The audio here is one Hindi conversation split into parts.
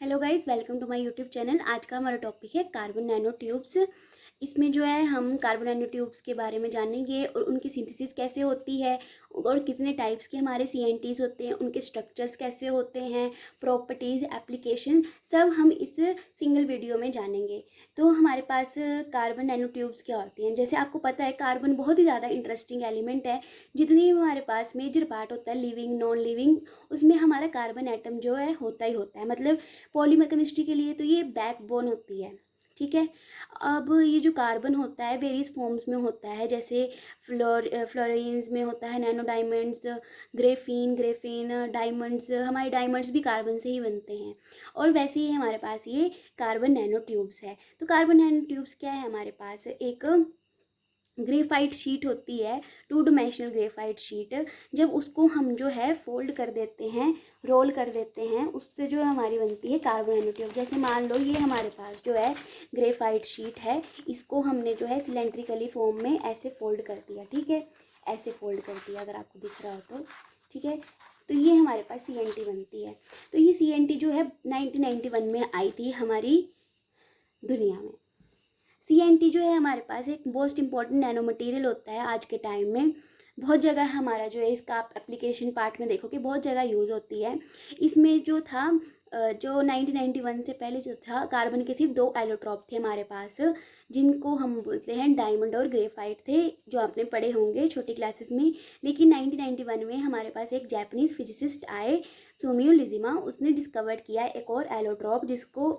Hello guys, welcome to my YouTube channel. आज का हमारा टॉपिक है कार्बन नैनो ट्यूब्स। इसमें जो है हम कार्बन नैनो ट्यूब्स के बारे में जानेंगे और उनकी सिंथेसिस कैसे होती है और कितने टाइप्स के हमारे सीएनटीज होते हैं, उनके स्ट्रक्चर्स कैसे होते हैं, प्रॉपर्टीज़, एप्लीकेशन, सब हम इस सिंगल वीडियो में जानेंगे। तो हमारे पास कार्बन नैनो ट्यूब्स क्या होती हैं। जैसे आपको पता है, कार्बन बहुत ही ज़्यादा इंटरेस्टिंग एलिमेंट है। जितनी भी हमारे पास मेजर पार्ट होता है, लिविंग नॉन लिविंग, उसमें हमारा कार्बन एटम जो है होता ही होता है। मतलब पॉलीमर केमिस्ट्री के लिए तो ये बैकबोन होती है। ठीक है। अब ये जो कार्बन होता है वेरियस फॉर्म्स में होता है, जैसे फ्लोरीन्स में होता है, नैनो डायमंड्स, ग्रेफीन डायमंड्स। हमारे डायमंड्स भी कार्बन से ही बनते हैं। और वैसे ही हमारे पास ये कार्बन नैनो ट्यूब्स है। तो कार्बन नैनो ट्यूब्स क्या है हमारे पास, एक ग्रेफाइट शीट होती है, 2 डायमेंशनल ग्रेफाइट शीट। जब उसको हम जो है फोल्ड कर देते हैं, रोल कर देते हैं, उससे जो हमारी बनती है कार्बन नैनो ट्यूब। जैसे मान लो ये हमारे पास जो है ग्रेफाइट शीट है, इसको हमने जो है सिलेंड्रिकली फॉर्म में ऐसे फोल्ड कर दिया। ठीक है, ऐसे फोल्ड कर दिया, अगर आपको दिख रहा हो तो। ठीक है, तो ये हमारे पास सीएनटी बनती है। तो ये सीएनटी जो है 1991 में आई थी हमारी दुनिया में। सीएनटी जो है हमारे पास एक मोस्ट इम्पॉर्टेंट नैनो मटेरियल होता है आज के टाइम में। बहुत जगह हमारा जो है इसका आप एप्लीकेशन पार्ट में देखो कि बहुत जगह यूज़ होती है। इसमें जो था जो 1991 से पहले जो था, कार्बन के सिर्फ 2 एलोट्रॉप थे हमारे पास, जिनको हम बोलते हैं डायमंड और ग्रेफाइट थे, जो आपने पढ़े होंगे छोटी क्लासेस में। लेकिन 1991 में हमारे पास एक जापानीज़ फिजिसिस्ट आए, सोमियो लिजिमा। उसने डिस्कवर किया एक और एलोट्रॉप, जिसको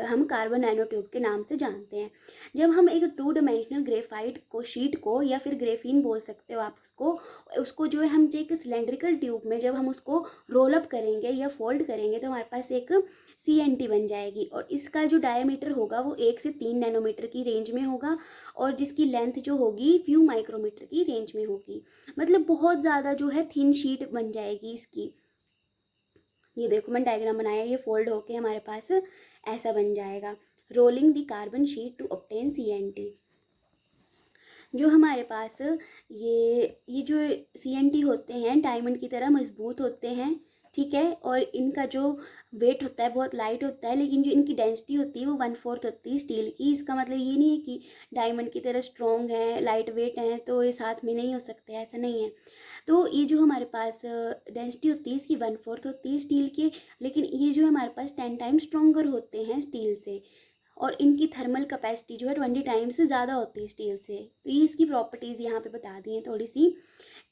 हम कार्बन नैनो ट्यूब के नाम से जानते हैं। जब हम एक 2 डायमेंशनल ग्रेफाइट को शीट को, या फिर ग्रेफीन बोल सकते हो आप उसको, उसको जो है हम एक सिलेंड्रिकल ट्यूब में जब हम उसको रोल अप करेंगे या फोल्ड करेंगे, तो हमारे पास एक सीएनटी बन जाएगी। और इसका जो डायमीटर होगा वो 1 से 3 नैनोमीटर की रेंज में होगा, और जिसकी लेंथ जो होगी फ्यू माइक्रोमीटर की रेंज में होगी। मतलब बहुत ज़्यादा जो है थिन शीट बन जाएगी इसकी। ये देखो, मैं डायग्राम बनाया, ये फोल्ड होके हमारे पास ऐसा बन जाएगा। Rolling the carbon sheet to obtain CNT. जो हमारे पास ये जो सीएनटी होते हैं डायमंड की तरह मजबूत होते हैं। ठीक है, और इनका जो वेट होता है बहुत लाइट होता है, लेकिन जो इनकी डेंसिटी होती है वो 1/4 होती है स्टील की। इसका मतलब ये नहीं है कि डायमंड की तरह स्ट्रॉन्ग है, लाइट वेट है, तो ये साथ में नहीं हो सकते, ऐसा नहीं है। तो ये जो हमारे पास डेंसिटी होती है इसकी 1/4 होती है स्टील की, लेकिन ये जो हमारे पास 10 टाइम्स स्ट्रॉन्गर होते हैं स्टील से। और इनकी थर्मल कैपेसिटी जो है 20 टाइम्स से ज़्यादा होती है स्टील से। तो ये इसकी प्रॉपर्टीज़ यहाँ पे बता दी हैं थोड़ी सी,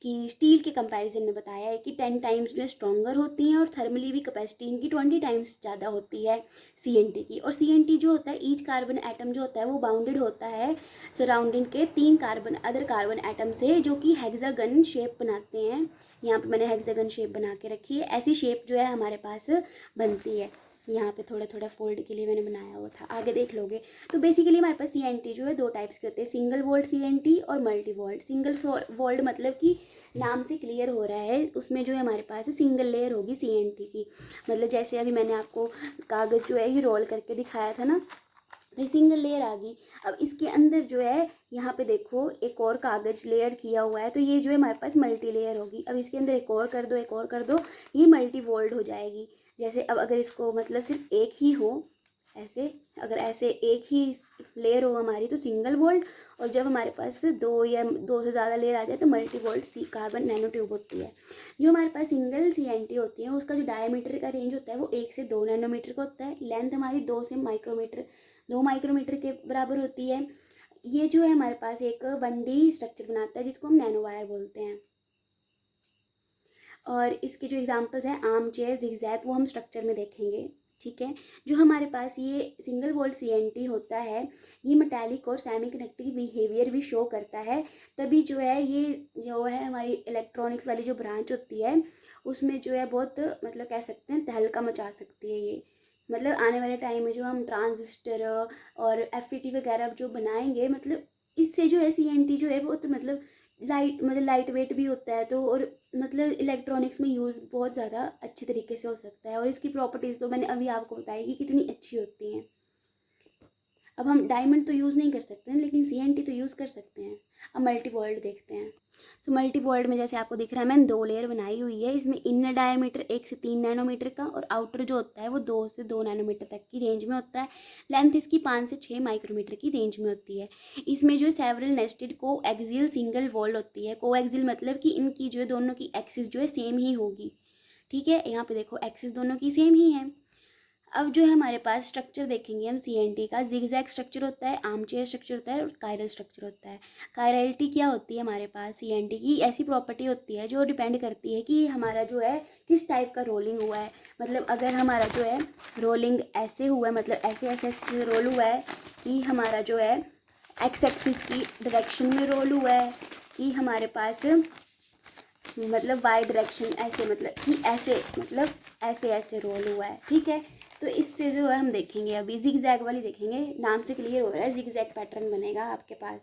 कि स्टील के कंपैरिजन में बताया है कि 10 टाइम्स जो है स्ट्रॉन्गर होती हैं, और थर्मली भी कैपेसिटी इनकी 20 टाइम्स ज़्यादा होती है सीएनटी की। और सीएनटी जो होता है, ईच कार्बन एटम जो होता है वो बाउंडेड होता है सराउंडिंग के 3 अदर कार्बन एटम से, जो कि हेक्सागन शेप बनाते हैं। यहाँ पे मैंने हेक्सागन शेप बना के रखी है। ऐसी शेप जो है हमारे पास बनती है। यहाँ पे थोड़ा थोड़ा फोल्ड के लिए मैंने बनाया हुआ था, आगे देख लोगे। तो बेसिकली हमारे पास सीएनटी जो है 2 टाइप्स के होते हैं, सिंगल वोल्ट सीएनटी और मल्टी वोल्ट। सिंगल वोल्ट मतलब कि नाम से क्लियर हो रहा है, उसमें जो है हमारे पास सिंगल लेयर होगी सीएनटी की। मतलब जैसे अभी मैंने आपको कागज़ जो है ये रोल करके दिखाया था ना, तो ये सिंगल लेयर आ गई। अब इसके अंदर जो है यहाँ पे देखो एक और कागज़ लेयर किया हुआ है, तो ये जो है हमारे पास मल्टी लेयर होगी। अब इसके अंदर एक और कर दो, एक और कर दो, ये मल्टी वोल्ट हो जाएगी। जैसे अब अगर इसको मतलब सिर्फ एक ही हो, ऐसे अगर ऐसे एक ही लेयर हो हमारी तो सिंगल वोल्ट, और जब हमारे पास 2 या 2 से ज़्यादा लेयर आ जाए तो मल्टी वोल्ट सी कार्बन नैनो ट्यूब होती है। जो हमारे पास सिंगल सीएनटी होती है उसका जो डायमीटर का रेंज होता है वो 1 से 2 नैनोमीटर का होता है। लेंथ हमारी 2 माइक्रोमीटर के बराबर होती है। ये जो है हमारे पास एक 1D स्ट्रक्चर बनाता है, जिसको हम नैनो वायर बोलते हैं। और इसके जो एग्जांपल्स हैं आर्म चेयर, जिगजैग, वो हम स्ट्रक्चर में देखेंगे। ठीक है, जो हमारे पास ये सिंगल वोल्ट सीएनटी होता है, ये मेटालिक और सेमी कंडक्टिव बिहेवियर भी शो करता है। तभी जो है ये जो है हमारी इलेक्ट्रॉनिक्स वाली जो ब्रांच होती है उसमें जो है बहुत मतलब कह सकते हैं तहलका मचा सकती है ये। मतलब आने वाले टाइम में जो हम ट्रांजिस्टर और एफईटी वगैरह जो बनाएंगे, मतलब इससे जो है सीएनटी जो है बहुत मतलब लाइट वेट भी होता है, तो और मतलब इलेक्ट्रॉनिक्स में यूज़ बहुत ज़्यादा अच्छे तरीके से हो सकता है। और इसकी प्रॉपर्टीज़ तो मैंने अभी आपको बताई कि कितनी अच्छी होती हैं। अब हम डायमंड तो यूज़ नहीं कर सकते हैं, लेकिन CNT तो यूज़ कर सकते हैं। अब मल्टी वॉल्ड देखते हैं। तो मल्टी वॉल्ड में जैसे आपको दिख रहा है, मैंने 2 लेयर बनाई हुई है। इसमें इनर डायमीटर 1 से 3 नैनोमीटर का और आउटर जो होता है वो 2 से 2 नैनोमीटर तक की रेंज में होता है। लेंथ इसकी 5 से 6 माइक्रोमीटर की रेंज में होती है। इसमें जो सेवरल नेस्टेड को एक्सियल सिंगल वॉल्ड होती है। को एक्सियल मतलब कि इनकी जो है दोनों की एक्सिस जो है सेम ही होगी। ठीक है, यहाँ पे देखो एक्सिस दोनों की सेम ही है। अब जो है हमारे पास स्ट्रक्चर देखेंगे हम CNT का। जिगजैग स्ट्रक्चर होता है, आर्म चेयर स्ट्रक्चर होता है और कायरल स्ट्रक्चर होता है। कायरलिटी क्या होती है हमारे पास CNT की? ऐसी प्रॉपर्टी होती है जो डिपेंड करती है कि हमारा जो है किस टाइप का रोलिंग हुआ है। मतलब अगर हमारा जो है रोलिंग ऐसे हुआ है, मतलब ऐसे ऐसे ऐसे रोल हुआ है कि हमारा जो है एक्स एक्सिस की डायरेक्शन में रोल हुआ है, कि हमारे पास मतलब वाई डायरेक्शन ऐसे, मतलब कि ऐसे, मतलब ऐसे ऐसे रोल हुआ है। ठीक है, तो इससे जो है हम देखेंगे, अभी जिगजैग वाली देखेंगे। नाम से क्लियर हो रहा है, जिगजैग पैटर्न बनेगा आपके पास।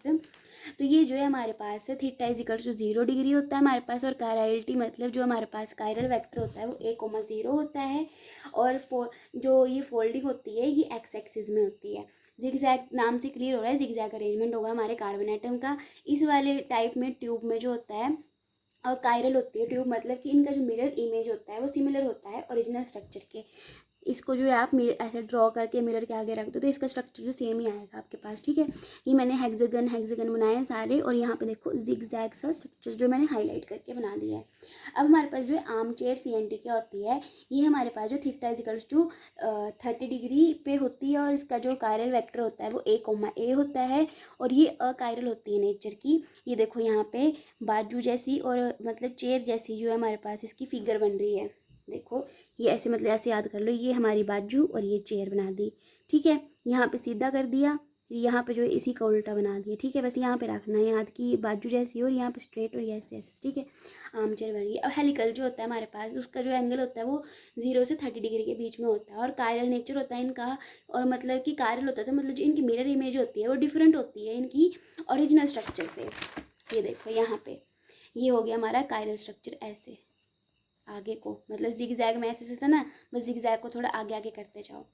तो ये जो है हमारे पास theta is equal to 0 degree होता है हमारे पास। और कायरलिटी मतलब जो हमारे पास कायरल वेक्टर होता है वो 1,0 होता है। और जो ये फोल्डिंग होती है ये एक्स एक्सिस में होती है। जिगजैग नाम से क्लियर हो रहा है, जिगजैग अरेंजमेंट होगा हमारे कार्बन एटम का। इस वाले टाइप में ट्यूब में जो होता है और कायरल होती है ट्यूब, मतलब कि इनका जो मिरर इमेज होता है वो सिमिलर होता है ओरिजिनल स्ट्रक्चर के। इसको जो है आप ऐसे ड्रॉ करके मिरर के आगे रख दो तो इसका स्ट्रक्चर जो सेम ही आएगा आपके पास। ठीक है, ये मैंने हेक्सागन बनाए हैं सारे, और यहाँ पे देखो जिगजैग सा स्ट्रक्चर जो मैंने हाईलाइट करके बना दिया है। अब हमारे पास जो है आर्म चेयर CNT क्या होती है, ये हमारे पास जो theta is equals to 30 degree पे होती है। और इसका जो कायरल वेक्टर होता है वो A, होता है। और ये अकायरल होती है नेचर की। ये देखो यहाँ पे बाजू जैसी और मतलब चेयर जैसी जो है हमारे पास इसकी फिगर बन रही है। देखो ये ऐसे, मतलब ऐसे याद कर लो, ये हमारी बाजू और ये चेयर बना दी। ठीक है, यहाँ पे सीधा कर दिया, यहाँ पे जो है इसी का उल्टा बना दिया। ठीक है, बस यहाँ पे रखना है याद कि बाजू जैसी और यहाँ पे स्ट्रेट और ऐसे ऐसे। ठीक है, आर्म चेयर बन गई। अब हेलिकल जो होता है हमारे पास, उसका जो एंगल होता है वो 0 से 30 डिग्री के बीच में होता है। और कायरल नेचर होता है इनका, और मतलब कि कायरल होता है तो मतलब जो इनकी मिरर इमेज होती है वो डिफरेंट होती है इनकी ओरिजिनल स्ट्रक्चर से। ये देखो यहाँ पे ये हो गया हमारा कायरल स्ट्रक्चर। ऐसे आगे को, मतलब जिगजैग में ऐसे था ना, बस जिगजैग को थोड़ा आगे आगे करते जाओ।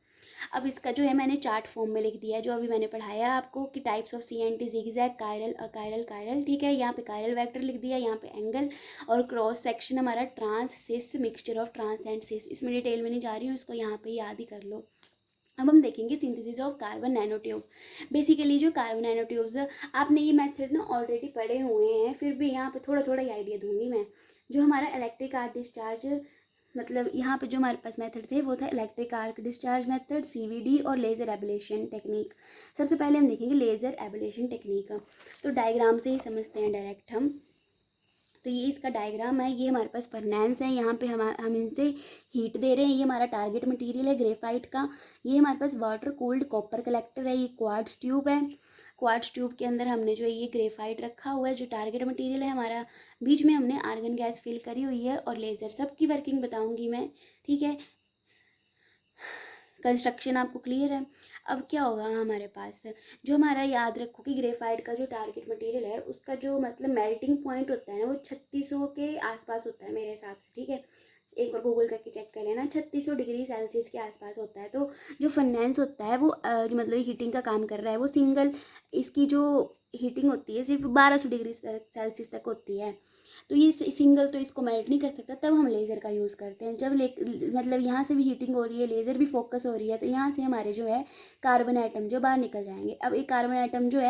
अब इसका जो है मैंने चार्ट फॉर्म में लिख दिया है, जो अभी मैंने पढ़ाया आपको कि types of CNT, zigzag, chiral, achiral, chiral. ठीक है, यहाँ पे कायरल वेक्टर लिख दिया, यहाँ पे एंगल और क्रॉस सेक्शन हमारा trans cis, mixture of trans and cis. इसमें डिटेल में नहीं जा रही हूँ, इसको यहाँ पे याद ही कर लो। अब हम देखेंगे synthesis of carbon nano tube. Basically जो कार्बन नैनो ट्यूब्स, आपने ये मेथड ना ऑलरेडी पढ़े हुए हैं, फिर भी यहाँ पे थोड़ा थोड़ा ही आइडिया दूंगी मैं। जो हमारा इलेक्ट्रिक आर्क डिस्चार्ज, मतलब यहाँ पे जो हमारे पास मेथड थे वो था electric arc discharge method, CVD और लेज़र एबलेशन टेक्निक। सबसे पहले हम देखेंगे लेज़र एबलेशन टेक्निक। तो डायग्राम से ही समझते हैं डायरेक्ट हम। तो ये इसका डायग्राम है, ये हमारे पास फर्नेंस है, यहाँ पे हम इनसे हीट दे रहे हैं। ये हमारा टारगेट मटेरियल है ग्रेफाइट का। ये हमारे पास वाटर कूल्ड कॉपर कलेक्टर है। ये क्वार्ट्ज ट्यूब है। क्वार्ट्ज ट्यूब के अंदर हमने जो है ये ग्रेफाइट रखा हुआ है जो टारगेट मटेरियल है हमारा। बीच में हमने आर्गन गैस फिल करी हुई है और लेज़र। सबकी वर्किंग बताऊंगी मैं। ठीक है, कंस्ट्रक्शन आपको क्लियर है। अब क्या होगा हमारे पास, जो हमारा याद रखो कि ग्रेफाइट का जो टारगेट मटेरियल है उसका जो मतलब मेल्टिंग पॉइंट होता है ना वो 3600 के आसपास होता है मेरे हिसाब से। ठीक है, एक बार गूगल करके चेक कर लेना, 3600 डिग्री सेल्सियस के आसपास होता है। तो जो फर्नेंस होता है वो मतलब हीटिंग का काम कर रहा है। वो सिंगल इसकी जो हीटिंग होती है सिर्फ 1200 डिग्री सेल्सियस तक होती है। तो ये सिंगल तो इसको मेल्ट नहीं कर सकता, तब हम लेज़र का यूज़ करते हैं। जब मतलब यहाँ से भी हीटिंग हो रही है, लेज़र भी फोकस हो रही है, तो यहाँ से हमारे जो है कार्बन आइटम जो बाहर निकल जाएंगे। अब एक कार्बन आइटम जो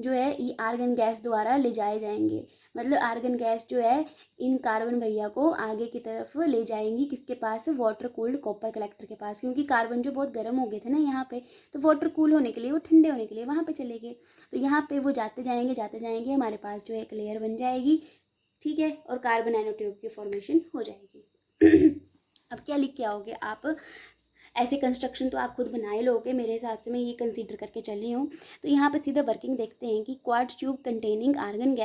है ये आर्गन गैस द्वारा ले जाए जाएंगे। मतलब आर्गन गैस जो है इन कार्बन भैया को आगे की तरफ ले जाएंगी, किसके पास, वाटर कूल्ड कॉपर कलेक्टर के पास। क्योंकि कार्बन जो बहुत गर्म हो गए थे ना यहाँ पे, तो वाटर कूल होने के लिए, वो ठंडे होने के लिए वहाँ पे चले गए। तो यहाँ पे वो जाते जाएंगे हमारे पास जो एक लेयर बन जाएगी। ठीक है, और कार्बन नैनो ट्यूब की फॉर्मेशन हो जाएगी। अब क्या लिख के आओगे आप, ऐसे कंस्ट्रक्शन तो आप खुद बना ही लोगे मेरे हिसाब से, मैं ये कंसीडर करके चली हूँ। तो यहाँ पर सीधा वर्किंग देखते हैं कि quartz tube containing argon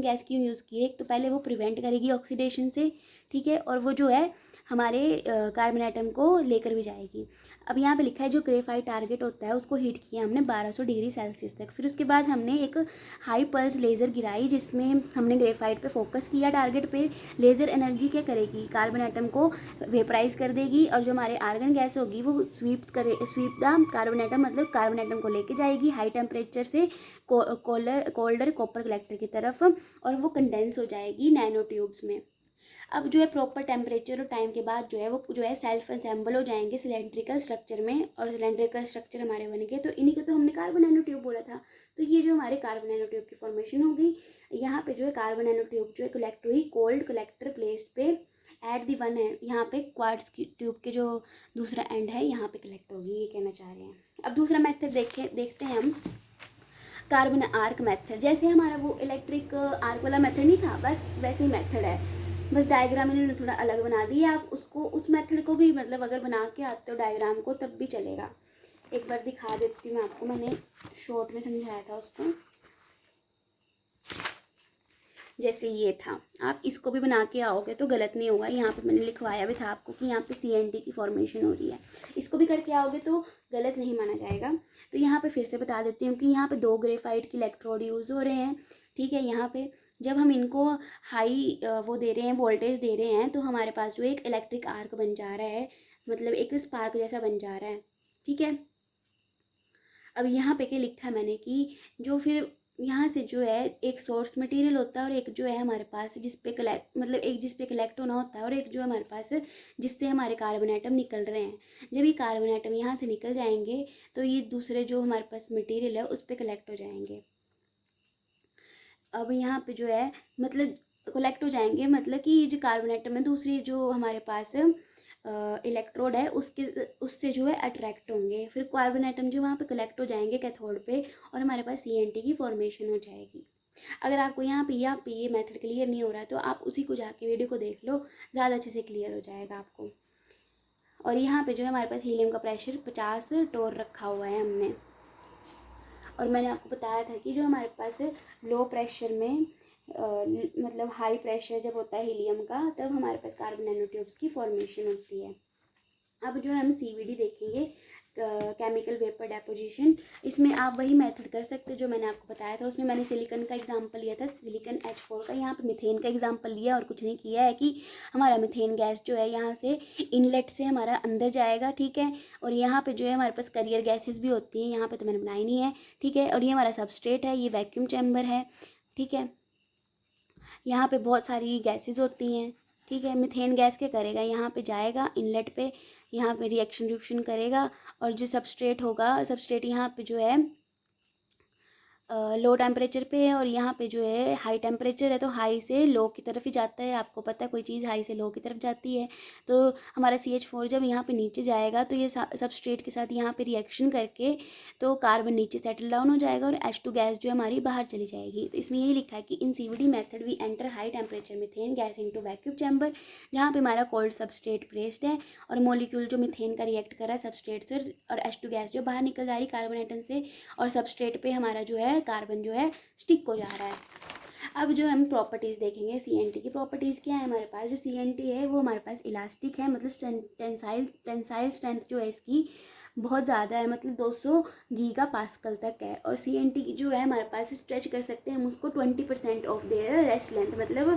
gas क्यों यूज़ की है। एक तो पहले वो प्रिवेंट करेगी ऑक्सीडेशन से। ठीक है, और वो जो है हमारे कार्बन एटम को लेकर भी जाएगी। अब यहाँ पे लिखा है जो ग्रेफाइट टारगेट होता है उसको हीट किया हमने 1200 डिग्री सेल्सियस तक। फिर उसके बाद हमने एक हाई पल्स लेज़र गिराई जिसमें हमने ग्रेफाइट पे फोकस किया टारगेट पे। लेज़र एनर्जी क्या करेगी, कार्बन एटम को वेपराइज कर देगी और जो हमारे आर्गन गैस होगी वो स्वीप द कार्बन एटम, मतलब कार्बन एटम को लेके जाएगी हाई टेम्परेचर से कोल्डर कॉपर कलेक्टर की तरफ, और वो कंडेंस हो जाएगी नैनो ट्यूब्स में। अब जो है प्रॉपर टेम्परेचर और टाइम के बाद जो है वो जो है सेल्फ असेंबल हो जाएंगे सिलेंड्रिकल स्ट्रक्चर में, और सिलेंड्रिकल स्ट्रक्चर हमारे बन गए। तो इन्हीं को तो हमने कार्बन नैनो ट्यूब बोला था। तो ये जो हमारे कार्बन नैनो ट्यूब की फॉर्मेशन हो गई। यहाँ पे जो है कार्बन नैनो ट्यूब जो है कलेक्ट हुई कोल्ड कलेक्टर प्लेस्ड पे एट दी वन एंड, यहाँ पे क्वार्ट्ज की ट्यूब के जो दूसरा एंड है यहाँ पे कलेक्ट होगी, ये कहना चाह रहे हैं। अब दूसरा मेथड देखते हैं हम, कार्बन आर्क मेथड। जैसे हमारा वो इलेक्ट्रिक आर्क वाला मेथड नहीं था, बस वैसे ही मेथड है, बस डायग्राम इन्होंने थोड़ा अलग बना दिया। आप उसको उस मेथड को भी मतलब अगर बना के आते हो डायग्राम को तब भी चलेगा। एक बार दिखा देती हूँ मैं आपको, मैंने शॉर्ट में समझाया था उसको। जैसे ये था, आप इसको भी बना के आओगे तो गलत नहीं होगा। यहाँ पे मैंने लिखवाया भी था आपको कि यहाँ पे CNT की फॉर्मेशन हो रही है, इसको भी करके आओगे तो गलत नहीं माना जाएगा। तो यहाँ पे फिर से बता देती हूँ कि यहाँ पे 2 ग्रेफाइट की इलेक्ट्रोड यूज़ हो रहे हैं, ठीक है। यहाँ पे जब हम इनको हाई वो दे रहे हैं, वोल्टेज दे रहे हैं, तो हमारे पास जो एक इलेक्ट्रिक आर्क बन जा रहा है, मतलब एक स्पार्क जैसा बन जा रहा है, ठीक है। अब यहाँ पे क्या लिखा है मैंने कि जो फिर यहाँ से जो है एक सोर्स मटेरियल होता है और एक जो है हमारे पास जिस पे कलेक्ट, मतलब एक जिस पे कलेक्ट होना होता है और एक जो हमारे पास जिससे हमारे कार्बन आइटम निकल रहे हैं। जब ये कार्बन आइटम यहाँ से निकल जाएंगे तो ये दूसरे जो हमारे पास मटेरियल है उस पर कलेक्ट हो जाएंगे। अब यहाँ पे जो है मतलब कलेक्ट हो जाएंगे, मतलब कि जो कार्बन आइटम है दूसरी जो हमारे पास इलेक्ट्रोड है उससे जो है अट्रैक्ट होंगे। फिर कार्बन आइटम जो वहाँ पे कलेक्ट हो जाएंगे कैथोड पे और हमारे पास CNT की फॉर्मेशन हो जाएगी। अगर आपको यहाँ पे ये मेथड क्लियर नहीं हो रहा है तो आप उसी को जाके वीडियो को देख लो, ज़्यादा अच्छे से क्लियर हो जाएगा आपको। और यहाँ पे जो है हमारे पास हीलियम का प्रेशर 50 टोर रखा हुआ है हमने। और मैंने आपको बताया था कि जो हमारे पास लो प्रेशर में मतलब हाई प्रेशर जब होता है हीलियम का तब हमारे पास कार्बन नैनो ट्यूब्स की फॉर्मेशन होती है। अब जो है हम CVD देखेंगे, केमिकल वेपर डेपोजिशन। इसमें आप वही मेथड कर सकते हो जो मैंने आपको बताया था। उसमें मैंने सिलिकॉन का एग्जांपल लिया था, सिलिकॉन H4 का। यहाँ पे मीथेन का एग्जांपल लिया और कुछ नहीं किया है कि हमारा मीथेन गैस जो है यहाँ से इनलेट से हमारा अंदर जाएगा, ठीक है। और यहाँ पे जो है हमारे पास करियर गैसेज भी होती हैं, यहाँ पे तो मैंने बनाई नहीं है, ठीक है। और ये हमारा सबस्ट्रेट है, ये वैक्यूम चैम्बर है, ठीक है। यहाँ पे बहुत सारी गैसेज होती हैं, ठीक है। मीथेन गैस क्या करेगा, यहाँ पे जाएगा इनलेट पे, यहाँ पे रिएक्शन करेगा और जो सबस्ट्रेट होगा, सबस्ट्रेट यहाँ पे जो है लो टेम्परेचर पे है और यहाँ पे जो है हाई टेम्परेचर है, तो हाई से लो की तरफ ही जाता है। आपको पता है कोई चीज़ हाई से लो की तरफ जाती है। तो हमारा CH4 जब यहाँ पे नीचे जाएगा तो ये सबस्ट्रेट के साथ यहाँ पे रिएक्शन करके तो कार्बन नीचे सेटल डाउन हो जाएगा और H2 गैस जो हमारी बाहर चली जाएगी। तो इसमें यही लिखा है कि in CVD method we enter high temperature methane gas into vacuum chamber, जहाँ पे हमारा कोल्ड सबस्ट्रेट प्लेस्ड है और मोलिक्यूल जो मीथेन का रिएक्ट कर रहा है सबस्ट्रेट से और H2 गैस जो बाहर निकल जा रही कार्बन आइटम से, और सबस्ट्रेट पे हमारा जो है कार्बन जो है स्टिक हो जा रहा है। अब जो हम प्रॉपर्टीज़ देखेंगे CNT की प्रॉपर्टीज़ क्या है हमारे पास। जो CNT है वो हमारे पास इलास्टिक है, मतलब टेंसाइल स्ट्रेंथ जो है इसकी बहुत ज़्यादा है, मतलब 200 गीगा पास्कल तक है। और CNT की जो है हमारे पास स्ट्रेच कर सकते हैं हम उसको 20% ऑफ देयर रेस्ट लेंथ, मतलब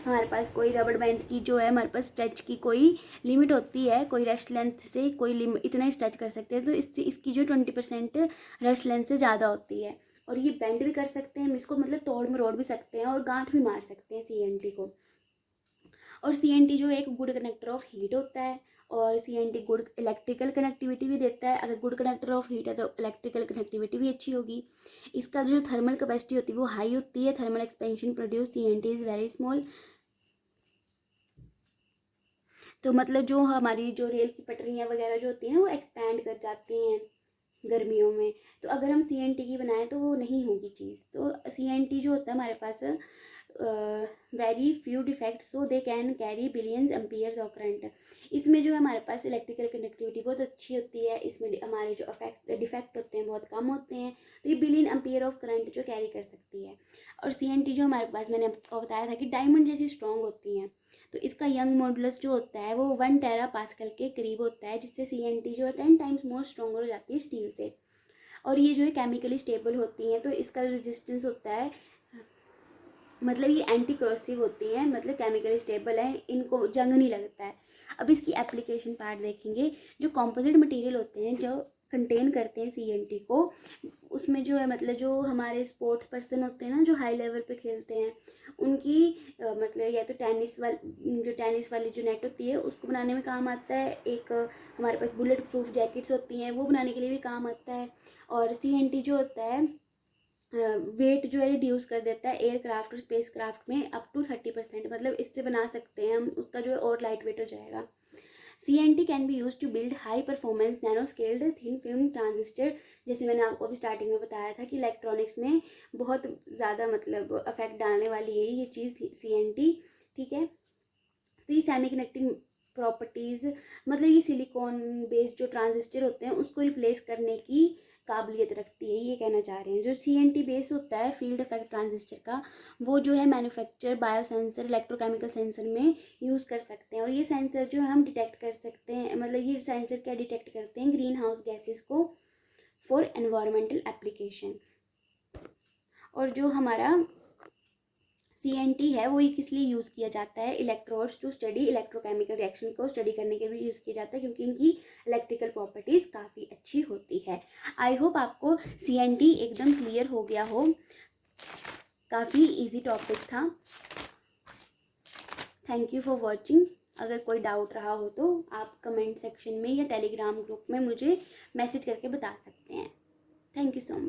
हमारे पास कोई रबड़ बैंड की जो है हमारे पास स्ट्रेच की कोई लिमिट होती है, कोई रेस्ट लेंथ से कोई लिमिट इतना ही स्ट्रेच कर सकते हैं। तो इससे इसकी जो 20% रेस्ट लेंथ से ज़्यादा होती है। और ये बेंड भी कर सकते हैं हम इसको, मतलब तोड़ मरोड़ भी सकते हैं और गांठ भी मार सकते हैं CNT को। और CNT जो एक गुड कंडक्टर ऑफ हीट होता है और CNT गुड इलेक्ट्रिकल कनेक्टिविटी भी देता है। अगर गुड कंडक्टर ऑफ हीट है तो इलेक्ट्रिकल कनेक्टिविटी भी अच्छी होगी। इसका जो थर्मल कैपेसिटी होती है वो हाई होती है। Thermal expansion produce CNT is very small. तो मतलब जो हमारी जो रेल की पटरियाँ वगैरह जो होती हैं वो एक्सपैंड कर जाती हैं गर्मियों में। तो अगर हम CNT की बनाएं तो वो नहीं होगी चीज़। तो CNT जो होता है हमारे पास very few defect so they can carry billions amperes of current. इसमें जो है हमारे पास इलेक्ट्रिकल कनेक्टिविटी बहुत अच्छी होती है। इसमें हमारे जो डिफेक्ट होते हैं बहुत कम होते हैं। तो ये बिलियन एम्पियर ऑफ करंट जो कैरी कर सकती है। और CNT जो हमारे पास मैंने आपको बताया था कि डायमंड जैसी स्ट्रॉन्ग होती हैं। तो तो इसका यंग मॉडुलस जो होता है वो 1 टेरा पास्कल के करीब होता है, जिससे CNT जो है 10 टाइम्स मोर स्ट्रॉन्गर हो जाती है स्टील से। और ये जो है केमिकली स्टेबल होती हैं, तो इसका रेजिस्टेंस होता है, मतलब ये एंटी corrosive होती हैं, मतलब केमिकली स्टेबल है, इनको जंग नहीं लगता है। अब इसकी एप्लीकेशन पार्ट देखेंगे। जो कंपोजिट मटेरियल होते हैं जो कंटेन करते हैं CNT को, उसमें जो है मतलब जो हमारे स्पोर्ट्स पर्सन होते हैं ना, जो हाई लेवल पे खेलते हैं, उनकी मतलब या तो टेनिस वाली जो नेट होती है उसको बनाने में काम आता है। एक हमारे पास बुलेट प्रूफ जैकेट्स होती हैं, वो बनाने के लिए भी काम आता है। और CNT जो होता है वेट जो है रिड्यूस कर देता है एयरक्राफ्ट और स्पेस क्राफ्ट में अप टू 30%, मतलब इससे बना सकते हैं हम, उसका जो है और लाइट वेट हो जाएगा। CNT can be use to build high performance nano scaled thin film transistor. जैसे मैंने आपको अभी स्टार्टिंग में बताया था कि इलेक्ट्रॉनिक्स में बहुत ज़्यादा मतलब अफेक्ट डालने वाली है ये चीज़ CNT, ठीक है। तो ये सेमी कंडक्टिंग प्रॉपर्टीज़, मतलब ये सिलिकॉन बेस्ड जो ट्रांजिस्टर होते हैं उसको रिप्लेस करने की काबिलियत रखती है, ये कहना चाह रहे हैं। जो CNT बेस होता है फील्ड इफेक्ट ट्रांजिस्टर का, वो जो है मैन्युफैक्चर बायोसेंसर इलेक्ट्रोकेमिकल सेंसर में यूज़ कर सकते हैं। और ये सेंसर जो है हम डिटेक्ट कर सकते हैं, मतलब ये सेंसर क्या डिटेक्ट करते हैं, ग्रीन हाउस गैसेज को फॉर एनवायरमेंटल एप्लीकेशन। और जो हमारा CNT है वो ये किस लिए यूज़ किया जाता है, electrodes to study electrochemical reaction को स्टडी करने के लिए यूज़ किया जाता है, क्योंकि इनकी इलेक्ट्रिकल प्रॉपर्टीज़ काफ़ी अच्छी होती है। आई होप आपको CNT एकदम क्लियर हो गया हो, काफ़ी इजी टॉपिक था। Thank you for watching. अगर कोई डाउट रहा हो तो आप कमेंट सेक्शन में या टेलीग्राम ग्रुप में मुझे मैसेज करके बता सकते हैं। Thank you so much.